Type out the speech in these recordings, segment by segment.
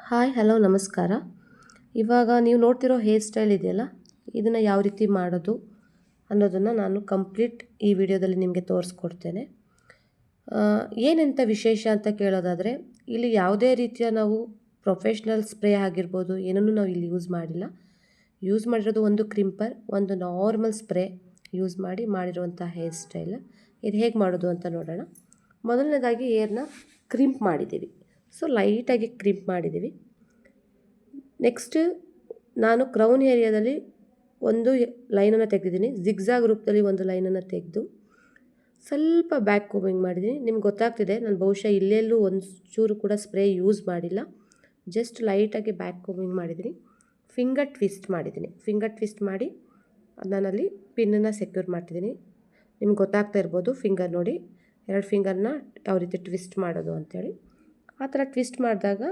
Hi hello ನಮಸ್ಕಾರ. ಇವಾಗ ನೀವು ನೋಡ್ತಿರೋ ಹೇರ್ ಸ್ಟೈಲ್ ಇದೆಯಲ್ಲ, ಇದನ್ನು ಯಾವ ರೀತಿ ಮಾಡೋದು ಅನ್ನೋದನ್ನು ನಾನು ಕಂಪ್ಲೀಟ್ ಈ ವಿಡಿಯೋದಲ್ಲಿ ನಿಮಗೆ ತೋರಿಸ್ಕೊಡ್ತೇನೆ. ಏನಂತ ವಿಶೇಷ ಅಂತ ಕೇಳೋದಾದರೆ, ಇಲ್ಲಿ ಯಾವುದೇ ರೀತಿಯ ನಾವು ಪ್ರೊಫೆಷ್ನಲ್ ಸ್ಪ್ರೇ ಆಗಿರ್ಬೋದು ಏನನ್ನೂ ನಾವು ಇಲ್ಲಿ ಯೂಸ್ ಮಾಡಿಲ್ಲ. ಯೂಸ್ ಮಾಡಿರೋದು ಒಂದು ಕ್ರಿಂಪರ್, ಒಂದು ನಾರ್ಮಲ್ ಸ್ಪ್ರೇ ಯೂಸ್ ಮಾಡಿರುವಂಥ ಹೇರ್ ಸ್ಟೈಲ್. ಇದು ಹೇಗೆ ಮಾಡೋದು ಅಂತ ನೋಡೋಣ. ಮೊದಲನೇದಾಗಿ ಹೇರ್ನ ಕ್ರಿಂಪ್ ಮಾಡಿದ್ದೀವಿ. ಸೊ ಲೈಟಾಗಿ ಕ್ರಿಂಪ್ ಮಾಡಿದ್ದೀವಿ. ನೆಕ್ಸ್ಟ್ ನಾನು ಕ್ರೌನ್ ಏರಿಯಾದಲ್ಲಿ ಒಂದು ಲೈನನ್ನು ತೆಗೆದಿದ್ದೀನಿ. ಜಿಗ್ಜಾಗ್ ರೂಪದಲ್ಲಿ ಒಂದು ಲೈನನ್ನು ತೆಗೆದು ಸ್ವಲ್ಪ ಬ್ಯಾಕ್ ಕೋಮಿಂಗ್ ಮಾಡಿದ್ದೀನಿ. ನಿಮ್ಗೆ ಗೊತ್ತಾಗ್ತಿದೆ, ನಾನು ಬಹುಶಃ ಇಲ್ಲೆಲ್ಲೂ ಒಂದು ಚೂರು ಕೂಡ ಸ್ಪ್ರೇ ಯೂಸ್ ಮಾಡಿಲ್ಲ. ಜಸ್ಟ್ ಲೈಟಾಗಿ ಬ್ಯಾಕ್ ಕೋಮಿಂಗ್ ಮಾಡಿದ್ದೀನಿ. ಫಿಂಗರ್ ಟ್ವಿಸ್ಟ್ ಮಾಡಿದ್ದೀನಿ. ಫಿಂಗರ್ ಟ್ವಿಸ್ಟ್ ಮಾಡಿ ನಾನಲ್ಲಿ ಪಿನ್ನನ್ನು ಸೆಕ್ಯೂರ್ ಮಾಡ್ತಿದ್ದೀನಿ. ನಿಮ್ಗೆ ಗೊತ್ತಾಗ್ತಾ ಇರ್ಬೋದು, ಫಿಂಗರ್ ನೋಡಿ, 2 ಫಿಂಗರ್ನ ಯಾವ ರೀತಿ ಟ್ವಿಸ್ಟ್ ಮಾಡೋದು ಅಂಥೇಳಿ. ಆ ಥರ ಟ್ವಿಸ್ಟ್ ಮಾಡಿದಾಗ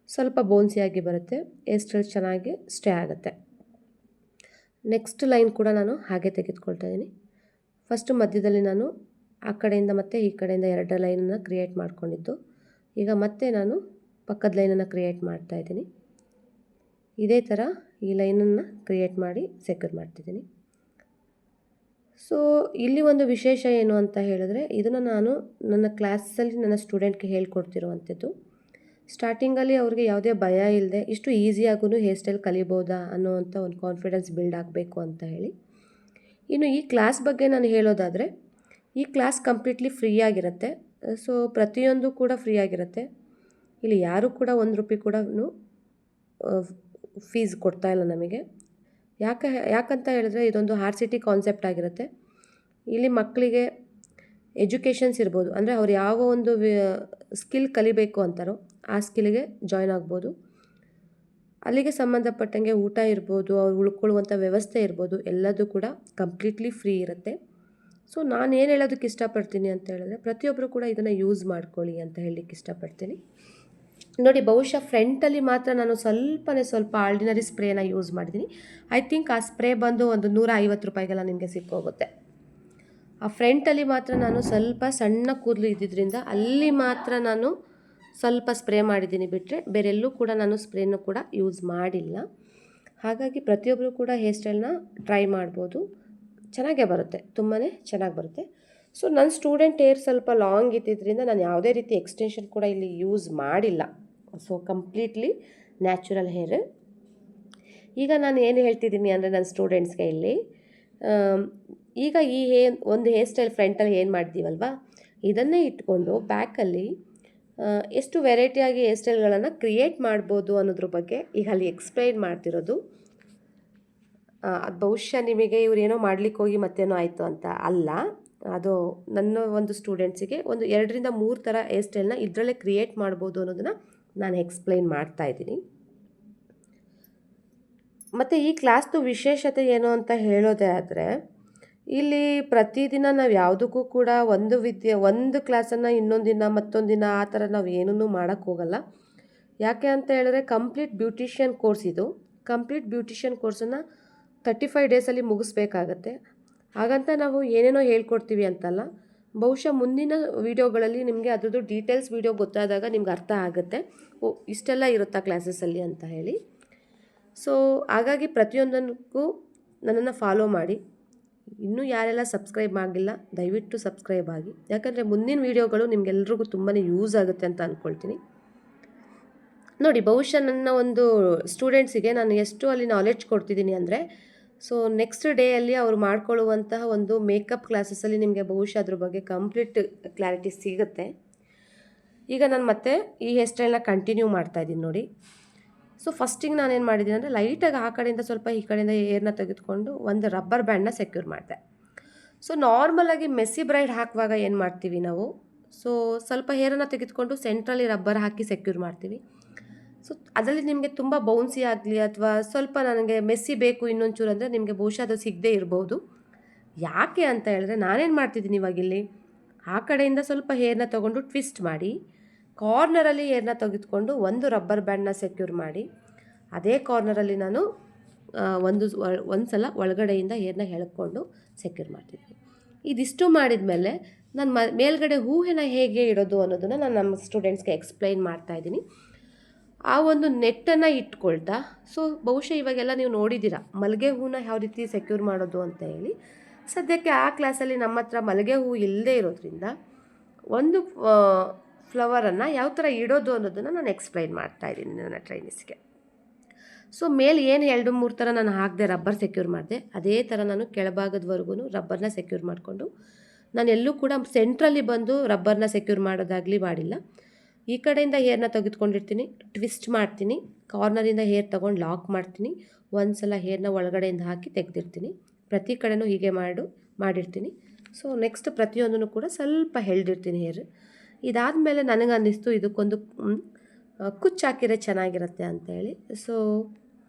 ಸ್ವಲ್ಪ ಬೌನ್ಸಿಯಾಗಿ ಬರುತ್ತೆ, ಹೇರ್ ಸ್ಟೈಲ್ ಚೆನ್ನಾಗಿ ಸ್ಟೇ ಆಗುತ್ತೆ. ನೆಕ್ಸ್ಟ್ ಲೈನ್ ಕೂಡ ನಾನು ಹಾಗೆ ತೆಗೆದುಕೊಳ್ತಾ ಇದ್ದೀನಿ. ಫಸ್ಟು ಮಧ್ಯದಲ್ಲಿ ನಾನು ಆ ಕಡೆಯಿಂದ ಮತ್ತು ಈ ಕಡೆಯಿಂದ 2 ಲೈನನ್ನು ಕ್ರಿಯೇಟ್ ಮಾಡ್ಕೊಂಡಿದ್ದು. ಈಗ ಮತ್ತೆ ನಾನು ಪಕ್ಕದ ಲೈನನ್ನು ಕ್ರಿಯೇಟ್ ಮಾಡ್ತಾಯಿದ್ದೀನಿ. ಇದೇ ಥರ ಈ ಲೈನನ್ನು ಕ್ರಿಯೇಟ್ ಮಾಡಿ ಸೆಕ್ಯೂರ್ ಮಾಡ್ತಿದ್ದೀನಿ. ಸೊ ಇಲ್ಲಿ ಒಂದು ವಿಶೇಷ ಏನು ಅಂತ ಹೇಳಿದ್ರೆ, ಇದನ್ನು ನಾನು ನನ್ನ ಕ್ಲಾಸಲ್ಲಿ ನನ್ನ ಸ್ಟೂಡೆಂಟ್ಗೆ ಹೇಳ್ಕೊಡ್ತಿರುವಂಥದ್ದು. ಸ್ಟಾರ್ಟಿಂಗಲ್ಲಿ ಅವ್ರಿಗೆ ಯಾವುದೇ ಭಯ ಇಲ್ಲದೆ ಇಷ್ಟು ಈಸಿಯಾಗೂ ಹೇರ್ ಸ್ಟೈಲ್ ಕಲಿಬೋದಾ ಅನ್ನೋವಂಥ ಒಂದು ಕಾನ್ಫಿಡೆನ್ಸ್ ಬಿಲ್ಡ್ ಆಗಬೇಕು ಅಂತ ಹೇಳಿ. ಇನ್ನು ಈ ಕ್ಲಾಸ್ ಬಗ್ಗೆ ನಾನು ಹೇಳೋದಾದರೆ, ಈ ಕ್ಲಾಸ್ ಕಂಪ್ಲೀಟ್ಲಿ ಫ್ರೀ ಆಗಿರುತ್ತೆ. ಸೊ ಪ್ರತಿಯೊಂದು ಕೂಡ ಫ್ರೀ ಆಗಿರುತ್ತೆ. ಇಲ್ಲಿ ಯಾರೂ ಕೂಡ ₹1 ಕೂಡ ಫೀಸ್ ಕೊಡ್ತಾಯಿಲ್ಲ ನಮಗೆ. ಯಾಕಂತ ಹೇಳಿದ್ರೆ, ಇದೊಂದು RCT ಕಾನ್ಸೆಪ್ಟ್ ಆಗಿರುತ್ತೆ. ಇಲ್ಲಿ ಮಕ್ಕಳಿಗೆ ಎಜುಕೇಷನ್ಸ್ ಇರ್ಬೋದು, ಅಂದರೆ ಅವ್ರು ಯಾವ ಒಂದು ಸ್ಕಿಲ್ ಕಲಿಬೇಕು ಅಂತಾರೋ ಆ ಸ್ಕಿಲ್ಗೆ ಜಾಯ್ನ್ ಆಗ್ಬೋದು. ಅಲ್ಲಿಗೆ ಸಂಬಂಧಪಟ್ಟಂಗೆ ಊಟ ಇರ್ಬೋದು, ಅವ್ರು ಉಳ್ಕೊಳ್ಳುವಂಥ ವ್ಯವಸ್ಥೆ ಇರ್ಬೋದು, ಎಲ್ಲದೂ ಕೂಡ ಕಂಪ್ಲೀಟ್ಲಿ ಫ್ರೀ ಇರುತ್ತೆ. ಸೊ ನಾನು ಏನು ಹೇಳೋದಕ್ಕೆ ಇಷ್ಟಪಡ್ತೀನಿ ಅಂತ ಹೇಳಿದ್ರೆ, ಪ್ರತಿಯೊಬ್ಬರು ಕೂಡ ಇದನ್ನು ಯೂಸ್ ಮಾಡ್ಕೊಳ್ಳಿ ಅಂತ ಹೇಳಲಿಕ್ಕೆ ಇಷ್ಟಪಡ್ತೀನಿ. ನೋಡಿ, ಬಹುಶಃ ಫ್ರಂಟಲ್ಲಿ ಮಾತ್ರ ನಾನು ಸ್ವಲ್ಪ ಆರ್ಡಿನರಿ ಸ್ಪ್ರೇನ ಯೂಸ್ ಮಾಡಿದ್ದೀನಿ. ಐ ಥಿಂಕ್ ಆ ಸ್ಪ್ರೇ ಬಂದು ಒಂದು ₹150 ನಿಮಗೆ ಸಿಕ್ಕೋಗುತ್ತೆ. ಆ ಫ್ರಂಟಲ್ಲಿ ಮಾತ್ರ ನಾನು ಸ್ವಲ್ಪ ಸಣ್ಣ ಕೂದಲು ಇದ್ದಿದ್ದರಿಂದ ಅಲ್ಲಿ ಮಾತ್ರ ನಾನು ಸ್ವಲ್ಪ ಸ್ಪ್ರೇ ಮಾಡಿದ್ದೀನಿ, ಬಿಟ್ಟರೆ ಬೇರೆಲ್ಲೂ ಕೂಡ ನಾನು ಸ್ಪ್ರೇನೂ ಕೂಡ ಯೂಸ್ ಮಾಡಿಲ್ಲ. ಹಾಗಾಗಿ ಪ್ರತಿಯೊಬ್ಬರು ಕೂಡ ಹೇರ್ ಸ್ಟೈಲ್ನ ಟ್ರೈ ಮಾಡ್ಬೋದು. ಚೆನ್ನಾಗೇ ಬರುತ್ತೆ, ತುಂಬಾ ಚೆನ್ನಾಗಿ ಬರುತ್ತೆ. ಸೊ ನನ್ನ ಸ್ಟೂಡೆಂಟ್ ಹೇರ್ ಸ್ವಲ್ಪ ಲಾಂಗ್ ಇದ್ದಿದ್ದರಿಂದ ನಾನು ಯಾವುದೇ ರೀತಿ ಎಕ್ಸ್ಟೆನ್ಷನ್ ಕೂಡ ಇಲ್ಲಿ ಯೂಸ್ ಮಾಡಿಲ್ಲ. So completely natural hair. ಈಗ ನಾನು ಏನು ಹೇಳ್ತಿದ್ದೀನಿ ಅಂದರೆ, ನನ್ನ ಸ್ಟೂಡೆಂಟ್ಸ್ಗೆ ಇಲ್ಲಿ ಈಗ ಈ ಒಂದು ಹೇರ್ ಸ್ಟೈಲ್ ಫ್ರಂಟಲ್ಲಿ ಏನು ಮಾಡಿದ್ದೀವಲ್ವ, ಇದನ್ನೇ ಇಟ್ಕೊಂಡು ಬ್ಯಾಕಲ್ಲಿ ಎಷ್ಟು ವೆರೈಟಿಯಾಗಿ ಹೇರ್ ಸ್ಟೈಲ್ಗಳನ್ನು ಕ್ರಿಯೇಟ್ ಮಾಡ್ಬೋದು ಅನ್ನೋದ್ರ ಬಗ್ಗೆ ಈಗ ಅಲ್ಲಿ ಎಕ್ಸ್ಪ್ಲೈನ್ ಮಾಡ್ತಿರೋದು. ಅದು ಬಹುಶಃ ನಿಮಗೆ ಇವರೇನೋ ಮಾಡ್ಲಿಕ್ಕೆ ಹೋಗಿ ಮತ್ತೇನೋ ಆಯಿತು ಅಂತ ಅಲ್ಲ. ಅದು ನನ್ನ ಒಂದು ಸ್ಟೂಡೆಂಟ್ಸಿಗೆ ಒಂದು 2ರಿಂದ 3 ಥರ ಹೇರ್ ಸ್ಟೈಲ್ನ ಇದರಲ್ಲೇ ಕ್ರಿಯೇಟ್ ಮಾಡ್ಬೋದು ಅನ್ನೋದನ್ನು ನಾನು ಎಕ್ಸ್ಪ್ಲೈನ್ ಮಾಡ್ತಾಯಿದ್ದೀನಿ. ಮತ್ತು ಈ ಕ್ಲಾಸ್ದು ವಿಶೇಷತೆ ಏನು ಅಂತ ಹೇಳೋದೇ ಆದರೆ, ಇಲ್ಲಿ ಪ್ರತಿದಿನ ನಾವು ಯಾವುದಕ್ಕೂ ಕೂಡ ಒಂದು ಕ್ಲಾಸನ್ನು ಇನ್ನೊಂದು ದಿನ ಮತ್ತೊಂದು ದಿನ ಆ ಥರ ನಾವು ಏನೂ ಮಾಡೋಕ್ಕೋಗಲ್ಲ. ಯಾಕೆ ಅಂತ ಹೇಳಿದ್ರೆ, ಕಂಪ್ಲೀಟ್ ಬ್ಯೂಟಿಷಿಯನ್ ಕೋರ್ಸ್ ಇದು. ಕಂಪ್ಲೀಟ್ ಬ್ಯೂಟಿಷಿಯನ್ ಕೋರ್ಸನ್ನು 35 ಡೇಸಲ್ಲಿ ಮುಗಿಸ್ಬೇಕಾಗತ್ತೆ. ಹಾಗಂತ ನಾವು ಏನೇನೋ ಹೇಳ್ಕೊಡ್ತೀವಿ ಅಂತಲ್ಲ. ಬಹುಶಃ ಮುಂದಿನ ವೀಡಿಯೋಗಳಲ್ಲಿ ನಿಮಗೆ ಅದ್ರದ್ದು ಡೀಟೇಲ್ಸ್ ವೀಡಿಯೋ ಗೊತ್ತಾದಾಗ ನಿಮ್ಗೆ ಅರ್ಥ ಆಗುತ್ತೆ, ಓ ಇಷ್ಟೆಲ್ಲ ಇರುತ್ತಾ ಕ್ಲಾಸಸ್ಸಲ್ಲಿ ಅಂತ ಹೇಳಿ. ಸೊ ಹಾಗಾಗಿ ಪ್ರತಿಯೊಂದಕ್ಕೂ ನನ್ನನ್ನು ಫಾಲೋ ಮಾಡಿ. ಇನ್ನೂ ಯಾರೆಲ್ಲ ಸಬ್ಸ್ಕ್ರೈಬ್ ಆಗಿಲ್ಲ, ದಯವಿಟ್ಟು ಸಬ್ಸ್ಕ್ರೈಬ್ ಆಗಿ. ಯಾಕಂದರೆ ಮುಂದಿನ ವೀಡಿಯೋಗಳು ನಿಮಗೆಲ್ರಿಗೂ ತುಂಬಾ ಯೂಸ್ ಆಗುತ್ತೆ ಅಂತ ಅಂದ್ಕೊಳ್ತೀನಿ. ನೋಡಿ, ಬಹುಶಃ ನನ್ನ ಒಂದು ಸ್ಟೂಡೆಂಟ್ಸಿಗೆ ನಾನು ಎಷ್ಟು ಅಲ್ಲಿ ನಾಲೆಡ್ಜ್ ಕೊಡ್ತಿದ್ದೀನಿ ಅಂದರೆ, ಸೊ ನೆಕ್ಸ್ಟ್ ಡೇಯಲ್ಲಿ ಅವರು ಮಾಡ್ಕೊಳ್ಳುವಂತಹ ಒಂದು ಮೇಕಪ್ ಕ್ಲಾಸಸ್ಸಲ್ಲಿ ನಿಮಗೆ ಬಹುಶಃ ಅದ್ರ ಬಗ್ಗೆ ಕಂಪ್ಲೀಟ್ ಕ್ಲಾರಿಟಿ ಸಿಗುತ್ತೆ. ಈಗ ನಾನು ಮತ್ತೆ ಈ ಹೇರ್ ಸ್ಟೈಲ್ನ ಕಂಟಿನ್ಯೂ ಮಾಡ್ತಾಯಿದ್ದೀನಿ ನೋಡಿ. ಸೊ ಫಸ್ಟಿಗೆ ನಾನೇನು ಮಾಡಿದ್ದೀನಿ ಅಂದರೆ, ಲೈಟಾಗಿ ಆ ಕಡೆಯಿಂದ ಸ್ವಲ್ಪ ಈ ಕಡೆಯಿಂದ ಏರ್ನ ತೆಗೆದುಕೊಂಡು ಒಂದು ರಬ್ಬರ್ ಬ್ಯಾಂಡ್ನ ಸೆಕ್ಯೂರ್ ಮಾಡಿದೆ. ಸೊ ನಾರ್ಮಲಾಗಿ ಮೆಸ್ಸಿ ಬ್ರೈಡ್ ಹಾಕುವಾಗ ಏನು ಮಾಡ್ತೀವಿ ನಾವು, ಸೊ ಸ್ವಲ್ಪ ಹೇರನ್ನು ತೆಗೆದುಕೊಂಡು ಸೆಂಟ್ರಲ್ಲಿ ರಬ್ಬರ್ ಹಾಕಿ ಸೆಕ್ಯೂರ್ ಮಾಡ್ತೀವಿ. ಸೊ ಅದರಲ್ಲಿ ನಿಮಗೆ ತುಂಬ ಬೌನ್ಸಿ ಆಗಲಿ ಅಥವಾ ಸ್ವಲ್ಪ ನನಗೆ ಮೆಸ್ಸಿ ಬೇಕು ಇನ್ನೊಂಚೂರು ಅಂದರೆ ನಿಮಗೆ ಬಹುಶಃ ಅದು ಸಿಗದೇ ಇರ್ಬೋದು. ಯಾಕೆ ಅಂತ ಹೇಳಿದ್ರೆ, ನಾನೇನು ಮಾಡ್ತಿದ್ದೀನಿ ಇವಾಗಿಲ್ಲಿ, ಆ ಕಡೆಯಿಂದ ಸ್ವಲ್ಪ ಹೇರ್ನ ತೊಗೊಂಡು ಟ್ವಿಸ್ಟ್ ಮಾಡಿ ಕಾರ್ನರಲ್ಲಿ ಹೇರ್ನ ತೆಗೆದುಕೊಂಡು ಒಂದು ರಬ್ಬರ್ ಬ್ಯಾಂಡ್ನ ಸೆಕ್ಯೂರ್ ಮಾಡಿ, ಅದೇ ಕಾರ್ನರಲ್ಲಿ ನಾನು ಒಂದು ಸಲ ಒಳಗಡೆಯಿಂದ ಹೇರ್ನ ಎಳ್ಕೊಂಡು ಸೆಕ್ಯೂರ್ ಮಾಡ್ತಿದ್ದೀನಿ. ಇದಿಷ್ಟು ಮಾಡಿದ ಮೇಲೆ ನಾನು ಮೇಲ್ಗಡೆ ಹೂವಿನ ಹೇಗೆ ಇಡೋದು ಅನ್ನೋದನ್ನು ನಾನು ನಮ್ಮ ಸ್ಟೂಡೆಂಟ್ಸ್ಗೆ ಎಕ್ಸ್ಪ್ಲೈನ್ ಮಾಡ್ತಾಯಿದ್ದೀನಿ. ಆ ಒಂದು ನೆಟ್ಟನ್ನು ಇಟ್ಕೊಳ್ತಾ, ಸೊ ಬಹುಶಃ ಇವಾಗೆಲ್ಲ ನೀವು ನೋಡಿದ್ದೀರಾ ಮಲ್ಲಿಗೆ ಹೂನ ಯಾವ ರೀತಿ ಸೆಕ್ಯೂರ್ ಮಾಡೋದು ಅಂತ ಹೇಳಿ. ಸದ್ಯಕ್ಕೆ ಆ ಕ್ಲಾಸಲ್ಲಿ ನಮ್ಮ ಹತ್ರ ಮಲ್ಲಿಗೆ ಹೂ ಇಲ್ಲದೇ ಇರೋದ್ರಿಂದ ಒಂದು ಫ್ಲವರನ್ನು ಯಾವ ಥರ ಇಡೋದು ಅನ್ನೋದನ್ನು ನಾನು ಎಕ್ಸ್ಪ್ಲೈನ್ ಮಾಡ್ತಾಯಿದ್ದೀನಿ ನನ್ನ ಟ್ರೈನಿಸ್ಗೆ. ಸೊ ಮೇಲೆ ಏನು 2-3 ಥರ ನಾನು ಹಾಕಿದೆ ರಬ್ಬರ್ ಸೆಕ್ಯೂರ್ ಮಾಡಿದೆ, ಅದೇ ಥರ ನಾನು ಕೆಳಭಾಗದವರೆಗೂ ರಬ್ಬರ್ನ ಸೆಕ್ಯೂರ್ ಮಾಡಿಕೊಂಡು, ನಾನು ಎಲ್ಲೂ ಕೂಡ ಸೆಂಟ್ರಲ್ಲಿ ಬಂದು ರಬ್ಬರ್ನ ಸೆಕ್ಯೂರ್ ಮಾಡೋದಾಗಲಿ ಮಾಡಿಲ್ಲ. ಈ ಕಡೆಯಿಂದ ಹೇರ್ನ ತೆಗೆದುಕೊಂಡಿರ್ತೀನಿ, ಟ್ವಿಸ್ಟ್ ಮಾಡ್ತೀನಿ, ಕಾರ್ನರಿಂದ ಹೇರ್ ತೊಗೊಂಡು ಲಾಕ್ ಮಾಡ್ತೀನಿ, ಒಂದು ಸಲ ಹೇರ್ನ ಒಳಗಡೆಯಿಂದ ಹಾಕಿ ತೆಗೆದಿರ್ತೀನಿ. ಪ್ರತಿ ಕಡೆನೂ ಹೀಗೆ ಮಾಡಿರ್ತೀನಿ. ಸೊ ನೆಕ್ಸ್ಟ್ ಪ್ರತಿಯೊಂದನ್ನು ಕೂಡ ಸ್ವಲ್ಪ ಎಳೆದಿರ್ತೀನಿ ಹೇರ್. ಇದಾದಮೇಲೆ ನನಗೆ ಅನ್ನಿಸ್ತು ಇದಕ್ಕೊಂದು ಕುಚ್ಚು ಹಾಕಿದ್ರೆ ಚೆನ್ನಾಗಿರುತ್ತೆ ಅಂತೇಳಿ. ಸೊ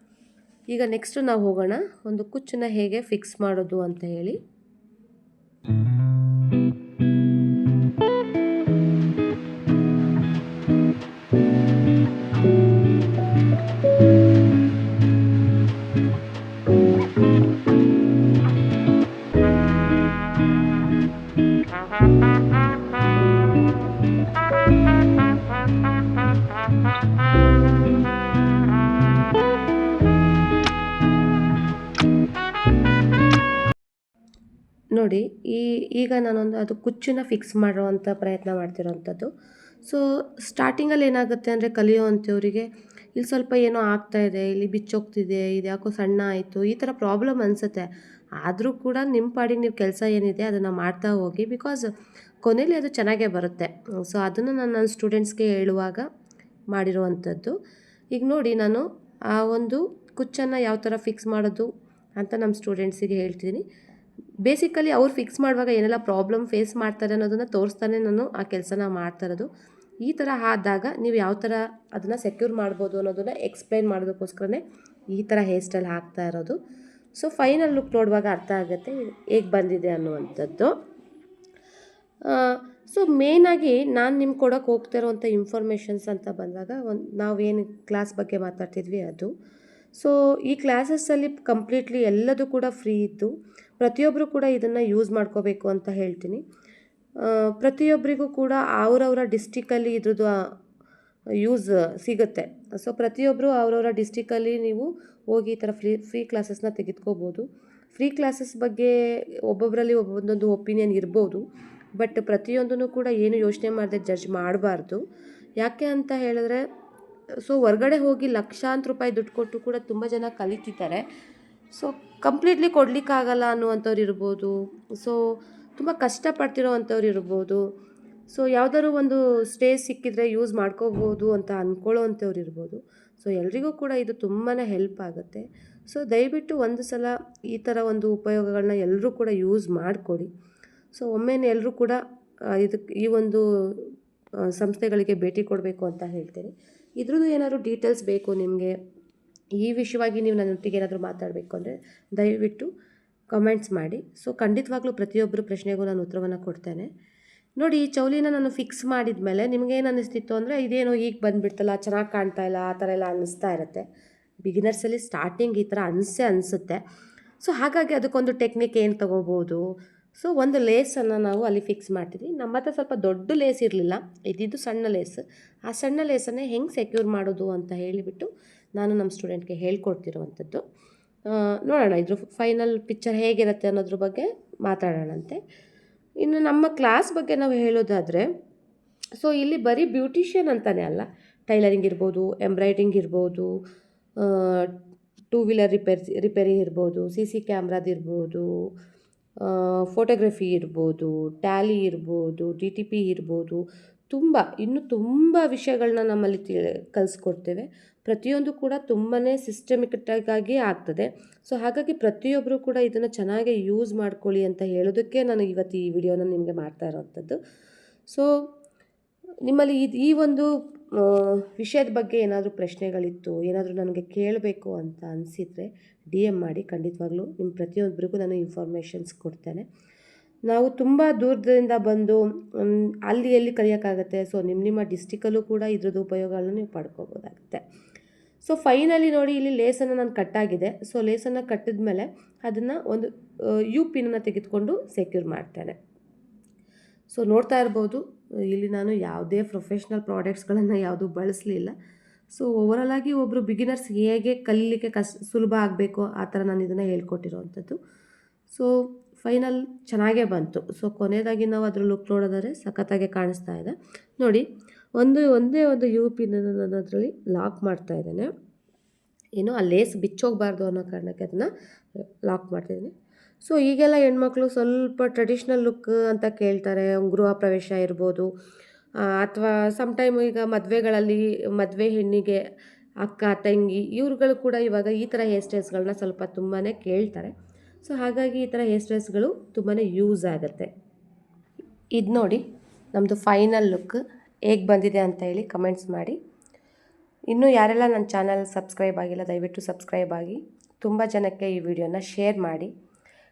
ಈಗ ನೆಕ್ಸ್ಟು ನಾವು ಹೋಗೋಣ ಒಂದು ಕುಚ್ಚನ್ನ ಹೇಗೆ ಫಿಕ್ಸ್ ಮಾಡೋದು ಅಂತ ಹೇಳಿ. ನೋಡಿ ಈಗ ನಾನೊಂದು ಅದು ಕುಚ್ಚನ್ನ ಫಿಕ್ಸ್ ಮಾಡುವಂಥ ಪ್ರಯತ್ನ ಮಾಡ್ತಿರೋವಂಥದ್ದು. ಸೊ ಸ್ಟಾರ್ಟಿಂಗಲ್ಲಿ ಏನಾಗುತ್ತೆ ಅಂದರೆ ಕಲಿಯೋವಂಥವ್ರಿಗೆ ಇಲ್ಲಿ ಸ್ವಲ್ಪ ಏನೋ ಆಗ್ತಾಯಿದೆ, ಇಲ್ಲಿ ಬಿಚ್ಚೋಗ್ತಿದೆ, ಇದು ಯಾಕೋ ಸಣ್ಣ ಆಯಿತು, ಈ ಥರ ಪ್ರಾಬ್ಲಮ್ ಅನಿಸುತ್ತೆ. ಆದರೂ ಕೂಡ ನಿಮ್ಮ ಪಾಡಿಗೆ ನೀವು ಕೆಲಸ ಏನಿದೆ ಅದನ್ನು ಮಾಡ್ತಾ ಹೋಗಿ, ಬಿಕಾಸ್ ಕೊನೆಯಲ್ಲಿ ಅದು ಚೆನ್ನಾಗೇ ಬರುತ್ತೆ. ಸೊ ಅದನ್ನು ನಾನು ನನ್ನ ಸ್ಟೂಡೆಂಟ್ಸ್ಗೆ ಹೇಳುವಾಗ ಮಾಡಿರುವಂಥದ್ದು. ಈಗ ನೋಡಿ ನಾನು ಆ ಒಂದು ಕುಚ್ಚನ್ನು ಯಾವ ಥರ ಫಿಕ್ಸ್ ಮಾಡೋದು ಅಂತ ನಮ್ಮ ಸ್ಟೂಡೆಂಟ್ಸಿಗೆ ಹೇಳ್ತೀನಿ. ಬೇಸಿಕಲಿ ಅವ್ರು ಫಿಕ್ಸ್ ಮಾಡುವಾಗ ಏನೆಲ್ಲ ಪ್ರಾಬ್ಲಮ್ ಫೇಸ್ ಮಾಡ್ತಾರೆ ಅನ್ನೋದನ್ನು ತೋರಿಸ್ತಾನೆ ನಾನು ಆ ಕೆಲಸನ ಮಾಡ್ತಾ ಇರೋದು. ಈ ಥರ ಆದಾಗ ನೀವು ಯಾವ ಥರ ಅದನ್ನು ಸೆಕ್ಯೂರ್ ಮಾಡ್ಬೋದು ಅನ್ನೋದನ್ನು ಎಕ್ಸ್ಪ್ಲೈನ್ ಮಾಡೋದಕ್ಕೋಸ್ಕರನೇ ಈ ಥರ ಹೇರ್ ಸ್ಟೈಲ್ ಹಾಕ್ತಾ ಇರೋದು. ಸೊ ಫೈನಲ್ ಲುಕ್ ನೋಡುವಾಗ ಅರ್ಥ ಆಗುತ್ತೆ ಹೇಗೆ ಬಂದಿದೆ ಅನ್ನುವಂಥದ್ದು. ಸೊ ಮೇಯ್ನಾಗಿ ನಾನು ನಿಮ್ಗೆ ಕೊಡೋಕೆ ಹೋಗ್ತಾ ಇರೋವಂಥ ಇನ್ಫಾರ್ಮೇಷನ್ಸ್ ಅಂತ ಬಂದಾಗ ನಾವೇನು ಕ್ಲಾಸ್ ಬಗ್ಗೆ ಮಾತಾಡ್ತಿದ್ವಿ ಅದು. ಸೊ ಈ ಕ್ಲಾಸಸ್ಸಲ್ಲಿ ಕಂಪ್ಲೀಟ್ಲಿ ಎಲ್ಲದೂ ಕೂಡ ಫ್ರೀ ಇದ್ದು ಪ್ರತಿಯೊಬ್ಬರು ಕೂಡ ಇದನ್ನು ಯೂಸ್ ಮಾಡ್ಕೋಬೇಕು ಅಂತ ಹೇಳ್ತೀನಿ. ಪ್ರತಿಯೊಬ್ಬರಿಗೂ ಕೂಡ ಅವರವರ ಡಿಸ್ಟಿಕಲ್ಲಿ ಇದ್ರದ್ದು ಯೂಸ್ ಸಿಗುತ್ತೆ. ಸೊ ಪ್ರತಿಯೊಬ್ಬರು ಅವರವರ ಡಿಸ್ಟಿಕಲ್ಲಿ ನೀವು ಹೋಗಿ ಈ ಥರ ಫ್ರೀ ಕ್ಲಾಸಸ್ನ ತೆಗೆದುಕೋಬೋದು. ಫ್ರೀ ಕ್ಲಾಸಸ್ ಬಗ್ಗೆ ಒಬ್ಬೊಬ್ಬರಲ್ಲಿ ಒಂದೊಂದು ಒಪಿನಿಯನ್ ಇರ್ಬೋದು, ಬಟ್ ಪ್ರತಿಯೊಂದೂ ಕೂಡ ಏನು ಯೋಚನೆ ಮಾಡದೆ ಜಡ್ಜ್ ಮಾಡಬಾರ್ದು. ಯಾಕೆ ಅಂತ ಹೇಳಿದ್ರೆ, ಸೊ ಹೊರ್ಗಡೆ ಹೋಗಿ ಲಕ್ಷಾಂತರ ರೂಪಾಯಿ ದುಡ್ಡು ಕೊಟ್ಟು ಕೂಡ ತುಂಬ ಜನ ಕಲಿತಿದ್ದಾರೆ. ಸೊ ಕಂಪ್ಲೀಟ್ಲಿ ಕೊಡಲಿಕ್ಕಾಗಲ್ಲ ಅನ್ನುವಂಥವ್ರು ಇರ್ಬೋದು, ಸೊ ತುಂಬ ಕಷ್ಟಪಡ್ತಿರೋ ಅಂಥವ್ರು ಇರ್ಬೋದು, ಸೊ ಯಾವುದಾದ್ರು ಒಂದು ಸ್ಟೇಜ್ ಸಿಕ್ಕಿದ್ರೆ ಯೂಸ್ ಮಾಡ್ಕೋಬೋದು ಅಂತ ಅಂದ್ಕೊಳ್ಳೋ ಅಂಥವ್ರು ಇರ್ಬೋದು. ಸೊ ಎಲ್ರಿಗೂ ಕೂಡ ಇದು ತುಂಬಾ ಹೆಲ್ಪ್ ಆಗುತ್ತೆ. ಸೊ ದಯವಿಟ್ಟು ಒಂದು ಸಲ ಈ ಥರ ಒಂದು ಉಪಯೋಗಗಳನ್ನ ಎಲ್ಲರೂ ಕೂಡ ಯೂಸ್ ಮಾಡಿಕೊಡಿ. ಸೊ ಒಮ್ಮೆನೇ ಎಲ್ಲರೂ ಕೂಡ ಈ ಒಂದು ಸಂಸ್ಥೆಗಳಿಗೆ ಭೇಟಿ ಕೊಡಬೇಕು ಅಂತ ಹೇಳ್ತೀನಿ. ಇದ್ರದ್ದು ಏನಾದರೂ ಡೀಟೇಲ್ಸ್ ಬೇಕು ನಿಮಗೆ, ಈ ವಿಷಯವಾಗಿ ನೀವು ನನ್ನೊಟ್ಟಿಗೆ ಏನಾದರೂ ಮಾತಾಡಬೇಕು ಅಂದರೆ ದಯವಿಟ್ಟು ಕಮೆಂಟ್ಸ್ ಮಾಡಿ. ಸೊ ಖಂಡಿತವಾಗ್ಲೂ ಪ್ರತಿಯೊಬ್ಬರು ಪ್ರಶ್ನೆಗೂ ನಾನು ಉತ್ತರವನ್ನು ಕೊಡ್ತೇನೆ. ನೋಡಿ, ಈ ಚೌಲಿನ ನಾನು ಫಿಕ್ಸ್ ಮಾಡಿದ ಮೇಲೆ ನಿಮಗೇನು ಅನ್ನಿಸ್ತಿತ್ತು ಅಂದರೆ ಇದೇನೋ ಈಗ ಬಂದುಬಿಡ್ತಲ್ಲ, ಚೆನ್ನಾಗಿ ಕಾಣ್ತಾ ಇಲ್ಲ, ಆ ಥರ ಎಲ್ಲ ಅನ್ನಿಸ್ತಾ ಇರುತ್ತೆ. ಬಿಗಿನರ್ಸಲ್ಲಿ ಸ್ಟಾರ್ಟಿಂಗ್ ಈ ಥರ ಅನಿಸುತ್ತೆ. ಸೊ ಹಾಗಾಗಿ ಅದಕ್ಕೊಂದು ಟೆಕ್ನಿಕ್ ಏನು ತೊಗೋಬೋದು. ಸೊ ಒಂದು ಲೇಸನ್ನು ನಾವು ಅಲ್ಲಿ ಫಿಕ್ಸ್ ಮಾಡ್ತೀವಿ. ನಮ್ಮ ಹತ್ರ ಸ್ವಲ್ಪ ದೊಡ್ಡ ಲೇಸ್ ಇರಲಿಲ್ಲ, ಇದ್ದಿದ್ದು ಸಣ್ಣ ಲೇಸ್. ಆ ಸಣ್ಣ ಲೇಸನ್ನೇ ಹೆಂಗೆ ಸೆಕ್ಯೂರ್ ಮಾಡೋದು ಅಂತ ಹೇಳಿಬಿಟ್ಟು ನಾನು ನಮ್ಮ ಸ್ಟೂಡೆಂಟ್ಗೆ ಹೇಳ್ಕೊಡ್ತಿರೋವಂಥದ್ದು. ನೋಡೋಣ ಇದ್ರ ಫೈನಲ್ ಪಿಕ್ಚರ್ ಹೇಗಿರುತ್ತೆ ಅನ್ನೋದ್ರ ಬಗ್ಗೆ ಮಾತಾಡೋಣಂತೆ. ಇನ್ನು ನಮ್ಮ ಕ್ಲಾಸ್ ಬಗ್ಗೆ ನಾವು ಹೇಳೋದಾದರೆ, ಸೊ ಇಲ್ಲಿ ಬರೀ ಬ್ಯೂಟಿಷಿಯನ್ ಅಂತಲೇ ಅಲ್ಲ, ಟೈಲರಿಂಗ್ ಇರ್ಬೋದು, ಎಂಬ್ರಾಯ್ಡ್ರಿಂಗ್ ಇರ್ಬೋದು, 2 ವೀಲರ್ ರಿಪೇರಿ ಇರ್ಬೋದು, CC ಕ್ಯಾಮ್ರಾದಿರ್ಬೋದು, ಫೋಟೋಗ್ರಫಿ ಇರ್ಬೋದು, ಟ್ಯಾಲಿ ಇರ್ಬೋದು, DTP ಇರ್ಬೋದು, ಇನ್ನೂ ತುಂಬ ವಿಷಯಗಳನ್ನ ನಮ್ಮಲ್ಲಿ ಕಲಿಸ್ಕೊಡ್ತೇವೆ. ಪ್ರತಿಯೊಂದು ಕೂಡ ತುಂಬಾ ಸಿಸ್ಟಮಿಕ್ಟಾಗಿ ಆಗ್ತದೆ. ಸೊ ಹಾಗಾಗಿ ಪ್ರತಿಯೊಬ್ಬರು ಕೂಡ ಇದನ್ನು ಚೆನ್ನಾಗಿ ಯೂಸ್ ಮಾಡ್ಕೊಳ್ಳಿ ಅಂತ ಹೇಳೋದಕ್ಕೆ ನಾನು ಇವತ್ತು ಈ ವಿಡಿಯೋನ ನಿಮಗೆ ಮಾಡ್ತಾ ಇರೋವಂಥದ್ದು. ಸೊ ನಿಮ್ಮಲ್ಲಿ ಈ ಒಂದು ವಿಷಯದ ಬಗ್ಗೆ ಏನಾದರೂ ಪ್ರಶ್ನೆಗಳಿತ್ತು, ಏನಾದರೂ ನನಗೆ ಕೇಳಬೇಕು ಅಂತ ಅನಿಸಿದರೆ DM ಮಾಡಿ. ಖಂಡಿತವಾಗ್ಲೂ ನಿಮ್ಮ ಪ್ರತಿಯೊಬ್ಬರಿಗೂ ನಾನು ಇನ್ಫಾರ್ಮೇಷನ್ಸ್ ಕೊಡ್ತೇನೆ. ನಾವು ತುಂಬ ದೂರದಿಂದ ಬಂದು ಅಲ್ಲಿ ಎಲ್ಲಿ ಕಲಿಯೋಕ್ಕಾಗತ್ತೆ. ಸೊ ನಿಮ್ಮ ಡಿಸ್ಟಿಕಲ್ಲೂ ಕೂಡ ಇದ್ರದ್ದು ಉಪಯೋಗಗಳನ್ನ ನೀವು ಪಡ್ಕೋಬೋದಾಗುತ್ತೆ. ಸೊ ಫೈನಲಿ ನೋಡಿ, ಇಲ್ಲಿ ಲೇಸನ್ನು ನಾನು ಕಟ್ಟಾಗಿದೆ. ಸೊ ಲೇಸನ್ನು ಕಟ್ಟಿದ ಮೇಲೆ ಅದನ್ನು ಒಂದು ಪಿನ್ನನ್ನು ತೆಗೆದುಕೊಂಡು ಸೆಕ್ಯೂರ್ ಮಾಡ್ತೇನೆ. ಸೊ ನೋಡ್ತಾ ಇರ್ಬೋದು, ಇಲ್ಲಿ ನಾನು ಯಾವುದೇ ಪ್ರೊಫೆಷ್ನಲ್ ಪ್ರಾಡಕ್ಟ್ಸ್ಗಳನ್ನು ಯಾವುದೂ ಬಳಸಲಿಲ್ಲ. ಸೊ ಓವರಾಲಾಗಿ ಒಬ್ಬರು ಬಿಗಿನರ್ಸ್ ಹೇಗೆ ಕಲೀಲಿಕ್ಕೆ ಸುಲಭ ಆಗಬೇಕು ಆ ಥರ ನಾನು ಇದನ್ನು ಹೇಳ್ಕೊಟ್ಟಿರೋವಂಥದ್ದು. ಸೊ ಫೈನಲ್ ಚೆನ್ನಾಗೇ ಬಂತು. ಸೊ ಕೊನೆಯದಾಗಿ ನಾವು ಅದ್ರ ಲುಕ್ ನೋಡೋದಾದ್ರೆ ಸಖತ್ತಾಗೆ ಕಾಣಿಸ್ತಾ ಇದೆ ನೋಡಿ. ಒಂದೇ ಒಂದು ಯು ಪಿನನ್ನು ನಾನು ಅದರಲ್ಲಿ ಲಾಕ್ ಮಾಡ್ತಾ ಇದ್ದೇನೆ. ಏನು ಆ ಲೇಸ್ ಬಿಚ್ಚೋಗಬಾರ್ದು ಅನ್ನೋ ಕಾರಣಕ್ಕೆ ಅದನ್ನು ಲಾಕ್ ಮಾಡ್ತಿದ್ದೀನಿ. ಸೊ ಈಗೆಲ್ಲ ಹೆಣ್ಮಕ್ಳು ಸ್ವಲ್ಪ ಟ್ರೆಡಿಷ್ನಲ್ ಲುಕ್ ಅಂತ ಕೇಳ್ತಾರೆ. ಗೃಹ ಪ್ರವೇಶ ಇರ್ಬೋದು, ಅಥವಾ ಸಮ್ಟೈಮ್ ಈಗ ಮದುವೆಗಳಲ್ಲಿ ಮದುವೆ ಹೆಣ್ಣಿಗೆ ಅಕ್ಕ ತಂಗಿ ಇವ್ರುಗಳು ಕೂಡ ಇವಾಗ ಈ ಥರ ಹೇರ್ ಸ್ಟೈಲ್ಸ್ಗಳನ್ನ ಸ್ವಲ್ಪ ತುಂಬಾ ಕೇಳ್ತಾರೆ. ಸೊ ಹಾಗಾಗಿ ಈ ಥರ ಹೇರ್ ಸ್ಟೈಲ್ಸ್ಗಳು ತುಂಬಾ ಯೂಸ್ ಆಗುತ್ತೆ. ಇದು ನೋಡಿ ನಮ್ಮದು ಫೈನಲ್ ಲುಕ್ ಹೇಗೆ ಬಂದಿದೆ ಅಂತ ಹೇಳಿ ಕಮೆಂಟ್ಸ್ ಮಾಡಿ. ಇನ್ನೂ ಯಾರೆಲ್ಲ ನನ್ನ ಚಾನಲ್ ಸಬ್ಸ್ಕ್ರೈಬ್ ಆಗಿಲ್ಲ ದಯವಿಟ್ಟು ಸಬ್ಸ್ಕ್ರೈಬ್ ಆಗಿ, ತುಂಬ ಜನಕ್ಕೆ ಈ ವಿಡಿಯೋನ ಶೇರ್ ಮಾಡಿ.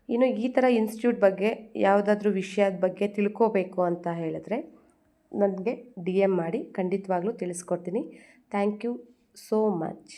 ಇನ್ನು ಈ ಥರ ಇನ್ಸ್ಟಿಟ್ಯೂಟ್ ಬಗ್ಗೆ ಯಾವುದಾದ್ರೂ ವಿಷಯದ ಬಗ್ಗೆ ತಿಳ್ಕೋಬೇಕು ಅಂತ ಹೇಳಿದ್ರೆ ನನಗೆ DM ಮಾಡಿ, ಖಂಡಿತವಾಗ್ಲೂ ತಿಳಿಸ್ಕೊಡ್ತೀನಿ. Thank you so much.